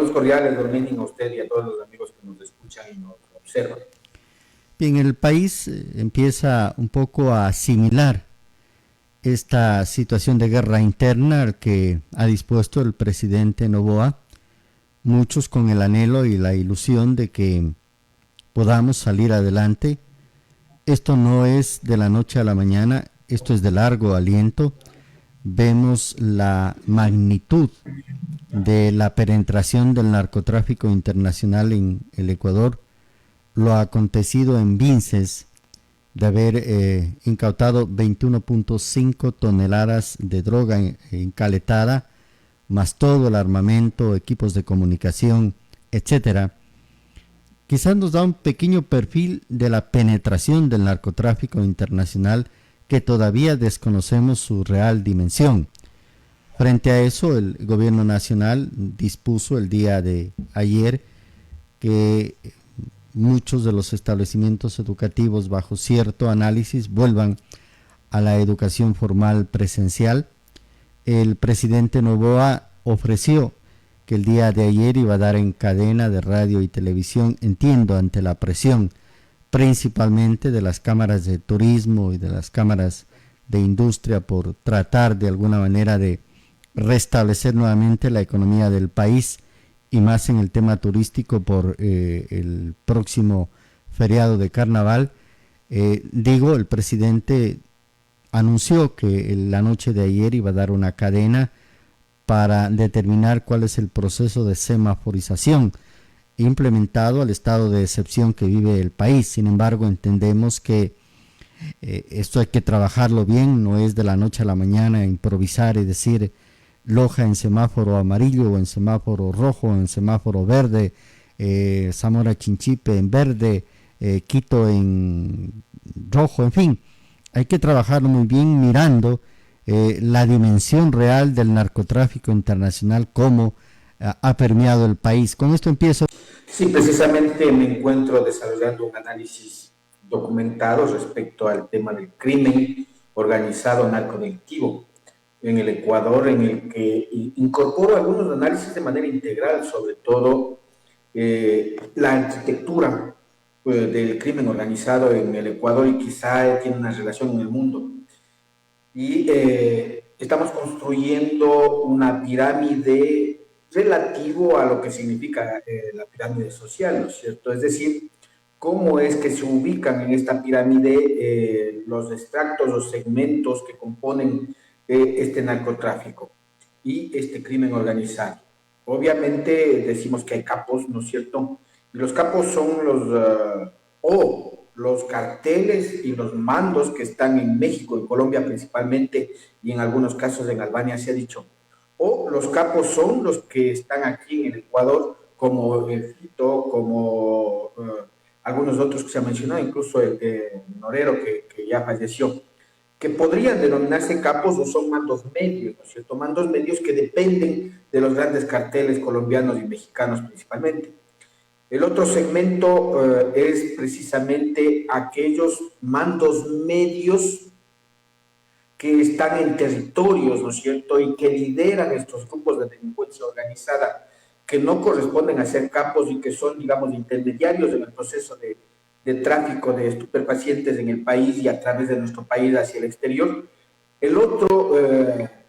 Saludos cordiales, Dormenin, a usted y a todos los amigos que nos escuchan y nos observan. Bien, el país empieza un poco a asimilar esta situación de guerra interna que ha dispuesto el presidente Noboa, muchos con el anhelo y la ilusión de que podamos salir adelante. Esto no es de la noche a la mañana, esto es de largo aliento. Vemos la magnitud de la penetración del narcotráfico internacional en el Ecuador, lo acontecido en Vinces, de haber incautado 21.5 toneladas de droga encaletada, más todo el armamento, equipos de comunicación, etcétera. Quizás nos da un pequeño perfil de la penetración del narcotráfico internacional que todavía desconocemos su real dimensión. Frente a eso, el gobierno nacional dispuso el día de ayer que muchos de los establecimientos educativos bajo cierto análisis vuelvan a la educación formal presencial. El presidente Noboa ofreció que el día de ayer iba a dar en cadena de radio y televisión, entiendo, ante la presión principalmente de las cámaras de turismo y de las cámaras de industria por tratar de alguna manera de restablecer nuevamente la economía del país y más en el tema turístico por el próximo feriado de carnaval. El presidente anunció que la noche de ayer iba a dar una cadena para determinar cuál es el proceso de semaforización implementado al estado de excepción que vive el país. Sin embargo, entendemos que esto hay que trabajarlo bien, no es de la noche a la mañana improvisar y decir Loja en semáforo amarillo o en semáforo rojo o en semáforo verde, Zamora Chinchipe en verde, Quito en rojo, en fin, hay que trabajarlo muy bien mirando la dimensión real del narcotráfico internacional, cómo ha permeado el país. Con esto empiezo. Sí, precisamente me encuentro desarrollando un análisis documentado respecto al tema del crimen organizado narcodelictivo en el Ecuador, en el que incorporo algunos análisis de manera integral, sobre todo la arquitectura del crimen organizado en el Ecuador y quizá tiene una relación en el mundo. Y estamos construyendo una pirámide relativo a lo que significa la pirámide social, ¿no es cierto? Es decir, cómo es que se ubican en esta pirámide los extractos, los segmentos que componen este narcotráfico y este crimen organizado. Obviamente decimos que hay capos, ¿no es cierto? Y los capos son los carteles y los mandos que están en México, en Colombia principalmente, y en algunos casos en Albania se ha dicho. O los capos son los que están aquí en el Ecuador, como el Fito, como algunos otros que se han mencionado, incluso el Norero que ya falleció, que podrían denominarse capos o son mandos medios, ¿no es cierto? Mandos medios que dependen de los grandes carteles colombianos y mexicanos principalmente. El otro segmento es precisamente aquellos mandos medios que están en territorios, ¿no es cierto?, y que lideran estos grupos de delincuencia organizada, que no corresponden a ser capos y que son, digamos, intermediarios en el proceso de tráfico de estupefacientes en el país y a través de nuestro país hacia el exterior. El otro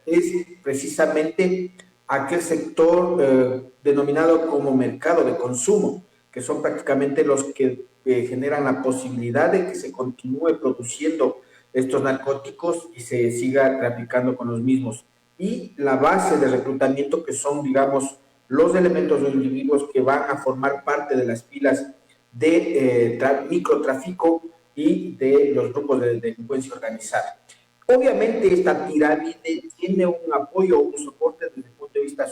es precisamente aquel sector denominado como mercado de consumo, que son prácticamente los que generan la posibilidad de que se continúe produciendo estos narcóticos y se siga traficando con los mismos. Y la base de reclutamiento, que son, digamos, los elementos o individuos que van a formar parte de las filas de microtráfico y de los grupos de delincuencia organizada. Obviamente esta pirámide tiene un apoyo, un soporte desde el punto de vista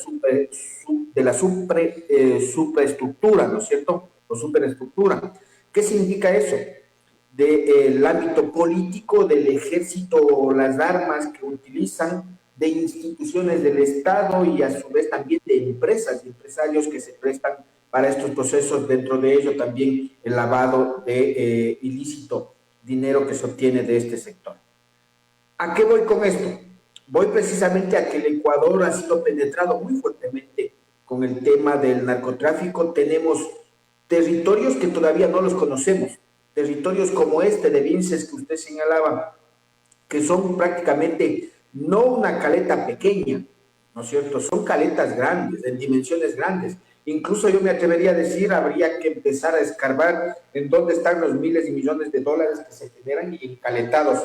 de la superestructura, ¿no es cierto? O superestructura. ¿Qué significa eso? Del ámbito político, del ejército o las armas que utilizan, de instituciones del Estado y a su vez también de empresas y empresarios que se prestan para estos procesos, dentro de ello también el lavado de ilícito, dinero que se obtiene de este sector. ¿A qué voy con esto? Voy precisamente a que el Ecuador ha sido penetrado muy fuertemente con el tema del narcotráfico, tenemos territorios que todavía no los conocemos, territorios como este de Vinces que usted señalaba, que son prácticamente no una caleta pequeña, ¿no es cierto? Son caletas grandes, en dimensiones grandes. Incluso yo me atrevería a decir, habría que empezar a escarbar en dónde están los miles y millones de dólares que se generan encaletados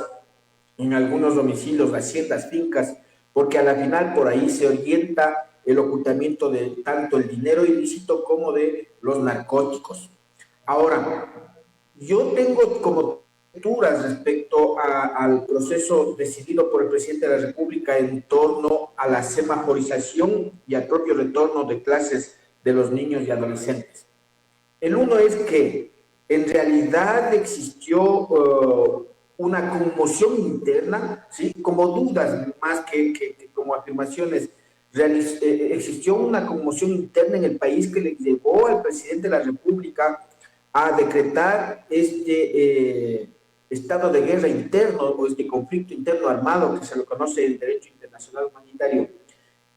en algunos domicilios, haciendas, fincas, porque a la final por ahí se orienta el ocultamiento de tanto el dinero ilícito como de los narcóticos. Ahora, yo tengo como lecturas respecto al proceso decidido por el presidente de la República en torno a la semaforización y al propio retorno de clases de los niños y adolescentes. El uno es que en realidad existió una conmoción interna, ¿sí? Como dudas más que como afirmaciones. Existió una conmoción interna en el país que le llevó al presidente de la República a decretar este estado de guerra interno o este conflicto interno armado que se lo conoce en derecho internacional humanitario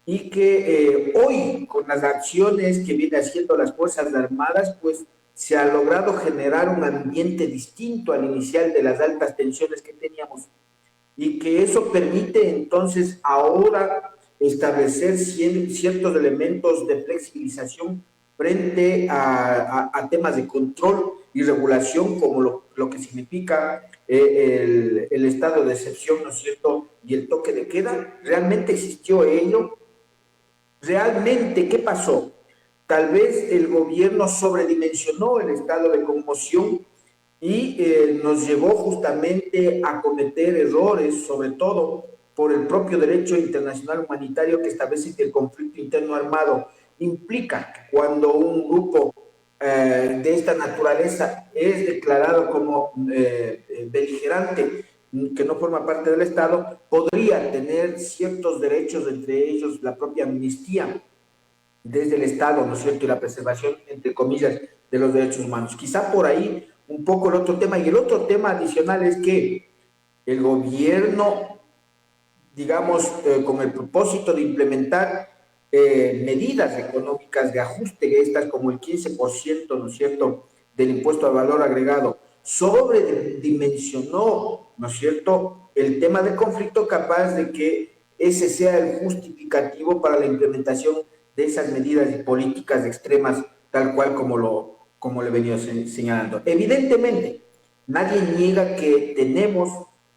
y que hoy con las acciones que viene haciendo las Fuerzas Armadas, pues se ha logrado generar un ambiente distinto al inicial de las altas tensiones que teníamos y que eso permite entonces ahora establecer ciertos elementos de flexibilización frente a temas de control y regulación como lo que significa el estado de excepción, ¿no es cierto? Y el toque de queda. ¿Realmente existió ello? ¿Realmente qué pasó? Tal vez el gobierno sobredimensionó el estado de conmoción y nos llevó justamente a cometer errores, sobre todo por el propio derecho internacional humanitario que establece que el conflicto interno armado implica que cuando un grupo de esta naturaleza es declarado como beligerante, que no forma parte del Estado, podría tener ciertos derechos, entre ellos la propia amnistía desde el Estado, ¿no es cierto? Y la preservación, entre comillas, de los derechos humanos. Quizá por ahí un poco el otro tema. Y el otro tema adicional es que el gobierno, digamos, con el propósito de implementar medidas económicas de ajuste, estas como el 15%, ¿no es cierto?, del impuesto al valor agregado, sobredimensionó, ¿no es cierto?, el tema del conflicto, capaz de que ese sea el justificativo para la implementación de esas medidas y políticas extremas, tal cual como le he venido señalando. Evidentemente, nadie niega que tenemos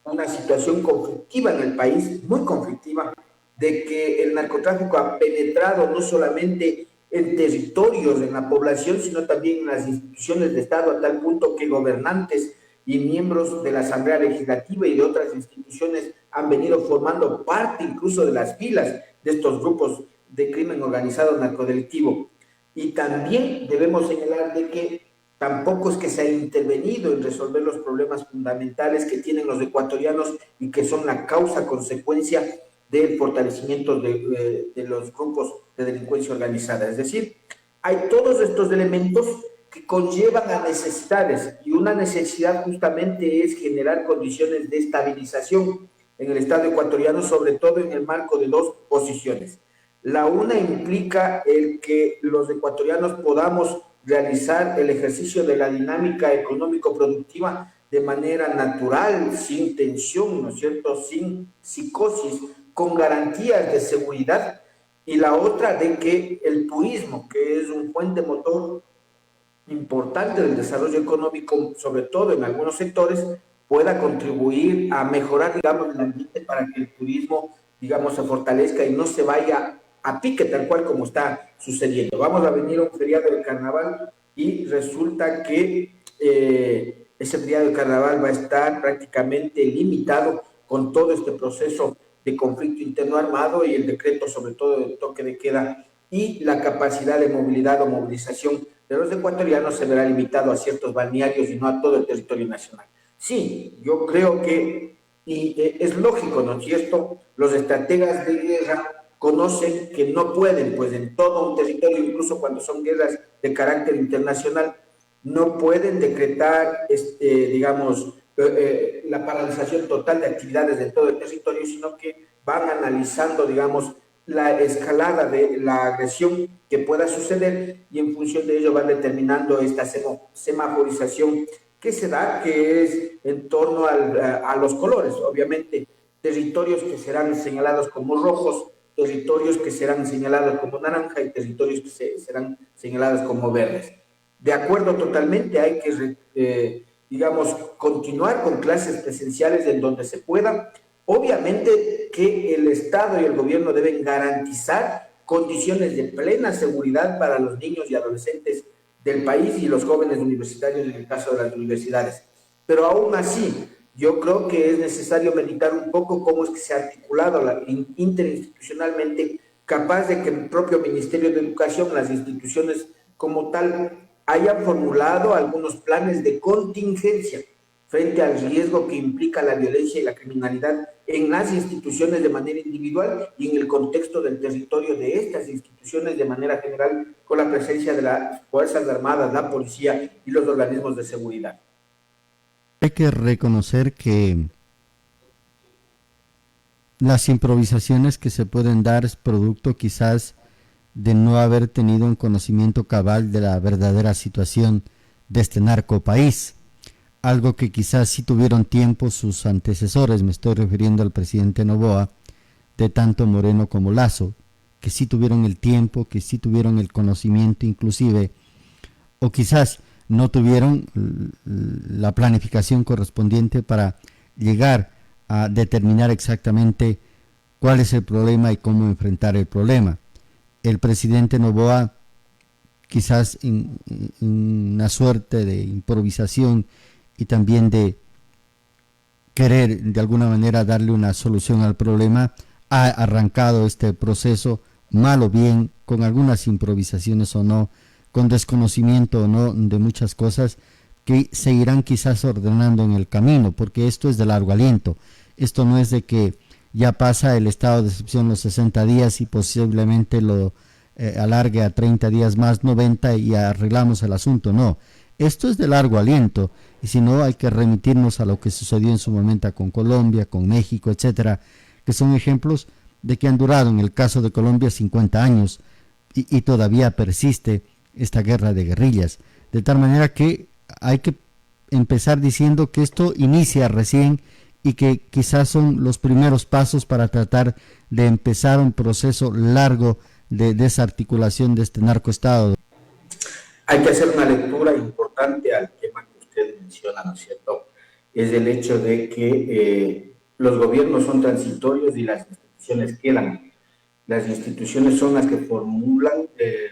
una situación conflictiva en el país, muy conflictiva, de que el narcotráfico ha penetrado no solamente en territorios, en la población, sino también en las instituciones de Estado, a tal punto que gobernantes y miembros de la Asamblea Legislativa y de otras instituciones han venido formando parte incluso de las filas de estos grupos de crimen organizado narcodelictivo. Y también debemos señalar de que tampoco es que se ha intervenido en resolver los problemas fundamentales que tienen los ecuatorianos y que son la causa-consecuencia del fortalecimiento de los grupos de delincuencia organizada. Es decir, hay todos estos elementos que conllevan a necesidades y una necesidad justamente es generar condiciones de estabilización en el Estado ecuatoriano, sobre todo en el marco de dos posiciones. La una implica el que los ecuatorianos podamos realizar el ejercicio de la dinámica económico-productiva de manera natural, sin tensión, ¿no es cierto?, sin psicosis, con garantías de seguridad, y la otra de que el turismo, que es un puente motor importante del desarrollo económico, sobre todo en algunos sectores, pueda contribuir a mejorar, digamos, el ambiente para que el turismo, digamos, se fortalezca y no se vaya a pique tal cual como está sucediendo. Vamos a venir a un feriado de carnaval y resulta que ese feriado de carnaval va a estar prácticamente limitado con todo este proceso de conflicto interno armado y el decreto sobre todo del toque de queda y la capacidad de movilidad o movilización de los ecuatorianos se verá limitado a ciertos balnearios y no a todo el territorio nacional. Sí, yo creo que, y es lógico, ¿no es cierto?, los estrategas de guerra conocen que no pueden, pues en todo un territorio, incluso cuando son guerras de carácter internacional, no pueden decretar, digamos, la paralización total de actividades de todo el territorio, sino que van analizando, digamos, la escalada de la agresión que pueda suceder y en función de ello van determinando esta semaforización que se da, que es en torno a los colores, obviamente, territorios que serán señalados como rojos, territorios que serán señalados como naranja y territorios que serán señalados como verdes. De acuerdo totalmente, hay que, digamos, continuar con clases presenciales en donde se pueda. Obviamente que el Estado y el gobierno deben garantizar condiciones de plena seguridad para los niños y adolescentes del país y los jóvenes universitarios en el caso de las universidades. Pero aún así, yo creo que es necesario meditar un poco cómo es que se ha articulado interinstitucionalmente, capaz de que el propio Ministerio de Educación, las instituciones como tal, hayan formulado algunos planes de contingencia frente al riesgo que implica la violencia y la criminalidad en las instituciones de manera individual y en el contexto del territorio de estas instituciones de manera general, con la presencia de las Fuerzas Armadas, la policía y los organismos de seguridad. Hay que reconocer que las improvisaciones que se pueden dar es producto quizás de no haber tenido un conocimiento cabal de la verdadera situación de este narcopaís, algo que quizás sí tuvieron tiempo sus antecesores, me estoy refiriendo al presidente Noboa, de tanto Moreno como Lazo, que sí tuvieron el tiempo, que sí tuvieron el conocimiento inclusive, o quizás no tuvieron la planificación correspondiente para llegar a determinar exactamente cuál es el problema y cómo enfrentar el problema. El presidente Noboa, quizás en una suerte de improvisación y también de querer de alguna manera darle una solución al problema, ha arrancado este proceso, mal o bien, con algunas improvisaciones o no, con desconocimiento o no de muchas cosas que se irán quizás ordenando en el camino, porque esto es de largo aliento. Esto no es de que ya pasa el estado de excepción los 60 días y posiblemente lo alargue a 30 días más, 90 y arreglamos el asunto. No, esto es de largo aliento y si no hay que remitirnos a lo que sucedió en su momento con Colombia, con México, etcétera, que son ejemplos de que han durado, en el caso de Colombia, 50 años y todavía persiste esta guerra de guerrillas, de tal manera que hay que empezar diciendo que esto inicia recién y que quizás son los primeros pasos para tratar de empezar un proceso largo de desarticulación de este narcoestado. Hay que hacer una lectura importante al tema que usted menciona, ¿no es cierto? Es el hecho de que los gobiernos son transitorios y las instituciones quedan. Las instituciones son las que formulan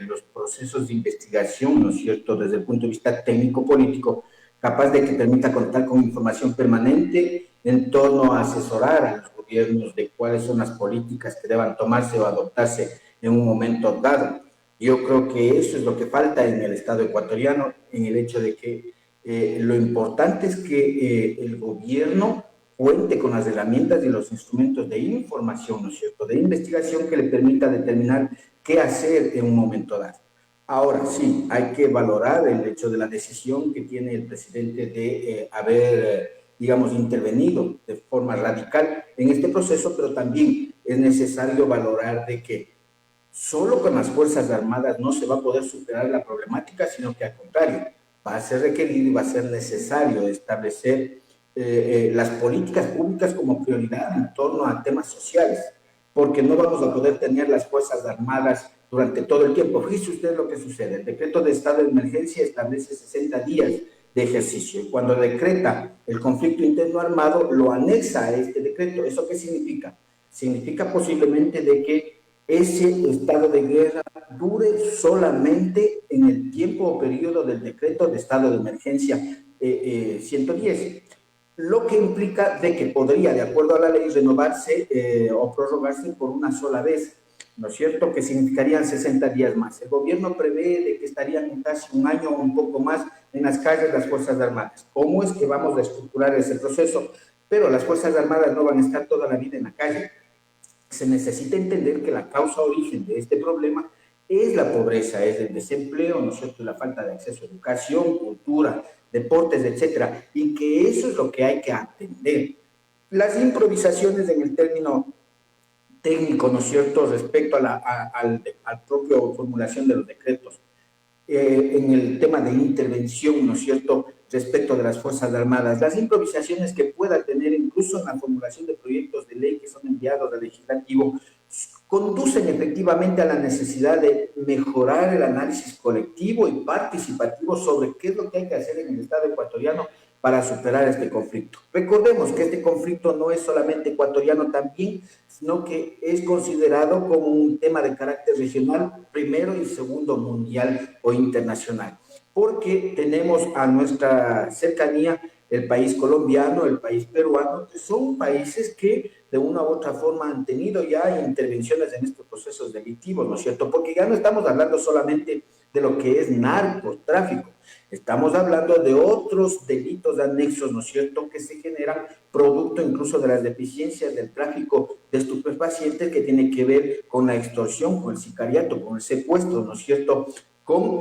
los procesos de investigación, ¿no es cierto?, desde el punto de vista técnico-político, capaz de que permita contar con información permanente en torno a asesorar a los gobiernos de cuáles son las políticas que deban tomarse o adoptarse en un momento dado. Yo creo que eso es lo que falta en el Estado ecuatoriano, en el hecho de que lo importante es que el gobierno cuente con las herramientas y los instrumentos de información, ¿no es cierto?, de investigación que le permita determinar qué hacer en un momento dado. Ahora sí, hay que valorar el hecho de la decisión que tiene el presidente de haber, digamos, intervenido de forma radical en este proceso, pero también es necesario valorar de que solo con las Fuerzas Armadas no se va a poder superar la problemática, sino que al contrario, va a ser requerido y va a ser necesario establecer las políticas públicas como prioridad en torno a temas sociales, porque no vamos a poder tener las Fuerzas Armadas durante todo el tiempo. Fíjese usted lo que sucede. El decreto de estado de emergencia establece 60 días de ejercicio. Y cuando decreta el conflicto interno armado, lo anexa a este decreto. ¿Eso qué significa? Significa posiblemente de que ese estado de guerra dure solamente en el tiempo o periodo del decreto de estado de emergencia 110, lo que implica de que podría, de acuerdo a la ley, renovarse o prorrogarse por una sola vez, ¿no es cierto?, que significarían 60 días más. El gobierno prevé de que estarían casi un año o un poco más en las calles las Fuerzas Armadas. ¿Cómo es que vamos a estructurar ese proceso? Pero las Fuerzas Armadas no van a estar toda la vida en la calle. Se necesita entender que la causa origen de este problema es la pobreza, es el desempleo, ¿no es cierto?, la falta de acceso a educación, cultura, deportes, etcétera, y que eso es lo que hay que atender. Las improvisaciones en el término técnico, ¿no es cierto?, respecto al propio formulación de los decretos. En el tema de intervención, ¿no es cierto?, respecto de las Fuerzas Armadas, las improvisaciones que pueda tener incluso en la formulación de proyectos de ley que son enviados al legislativo, conducen efectivamente a la necesidad de mejorar el análisis colectivo y participativo sobre qué es lo que hay que hacer en el Estado ecuatoriano para superar este conflicto. Recordemos que este conflicto no es solamente ecuatoriano también, sino que es considerado como un tema de carácter regional, primero y segundo mundial o internacional, porque tenemos a nuestra cercanía el país colombiano, el país peruano, que son países que de una u otra forma han tenido ya intervenciones en estos procesos delictivos, ¿no es cierto? Porque ya no estamos hablando solamente de lo que es narcotráfico, estamos hablando de otros delitos anexos, ¿no es cierto?, que se generan producto incluso de las deficiencias del tráfico de estupefacientes que tiene que ver con la extorsión, con el sicariato, con el secuestro, ¿no es cierto?, con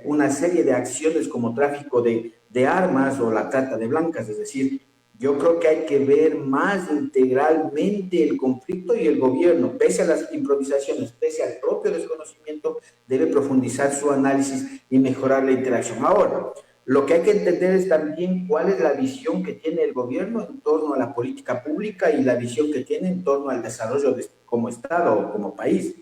una serie de acciones como tráfico de armas o la trata de blancas. Es decir, yo creo que hay que ver más integralmente el conflicto y el gobierno, pese a las improvisaciones, pese al propio desconocimiento, debe profundizar su análisis y mejorar la interacción. Ahora, lo que hay que entender es también cuál es la visión que tiene el gobierno en torno a la política pública y la visión que tiene en torno al desarrollo como Estado o como país.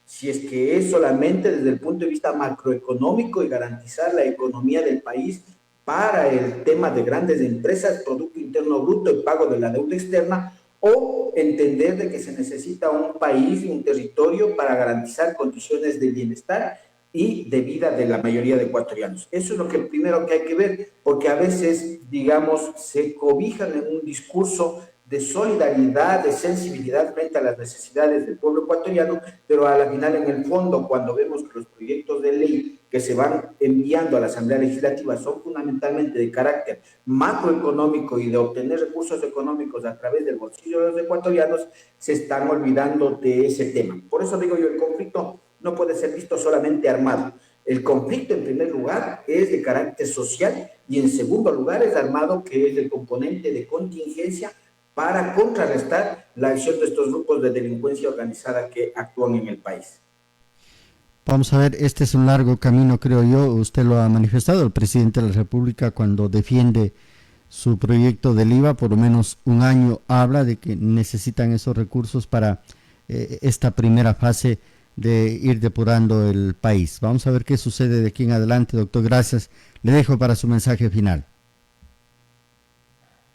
Si es que es solamente desde el punto de vista macroeconómico y garantizar la economía del país para el tema de grandes empresas, Producto Interno Bruto y pago de la deuda externa, o entender de que se necesita un país y un territorio para garantizar condiciones de bienestar y de vida de la mayoría de ecuatorianos. Eso es lo que primero que hay que ver, porque a veces, digamos, se cobijan en un discurso de solidaridad, de sensibilidad frente a las necesidades del pueblo ecuatoriano, pero a la final, en el fondo, cuando vemos que los proyectos de ley que se van enviando a la Asamblea Legislativa son fundamentalmente de carácter macroeconómico y de obtener recursos económicos a través del bolsillo de los ecuatorianos, se están olvidando de ese tema. Por eso digo yo, el conflicto no puede ser visto solamente armado. El conflicto, en primer lugar, es de carácter social y, en segundo lugar, es armado, que es el componente de contingencia para contrarrestar la acción de estos grupos de delincuencia organizada que actúan en el país. Vamos a ver, este es un largo camino, creo yo, usted lo ha manifestado, el presidente de la República cuando defiende su proyecto del IVA, por lo menos un año habla de que necesitan esos recursos para esta primera fase de ir depurando el país. Vamos a ver qué sucede de aquí en adelante, doctor, gracias. Le dejo para su mensaje final.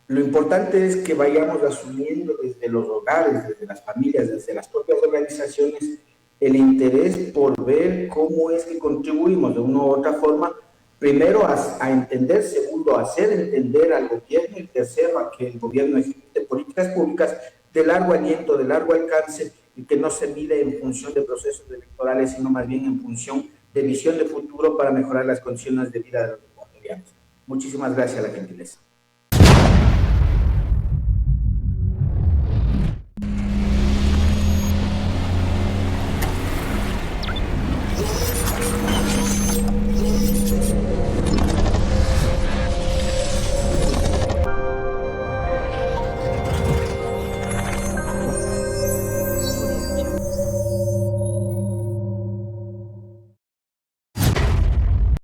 Lo importante es que vayamos asumiendo desde los hogares, desde las familias, desde las propias organizaciones, el interés por ver cómo es que contribuimos de una u otra forma, primero a entender, segundo a hacer entender al gobierno y tercero a que el gobierno ejecute políticas públicas de largo aliento, de largo alcance y que no se mide en función de procesos electorales, sino más bien en función de visión de futuro para mejorar las condiciones de vida de los ecuatorianos. Muchísimas gracias a la gentileza.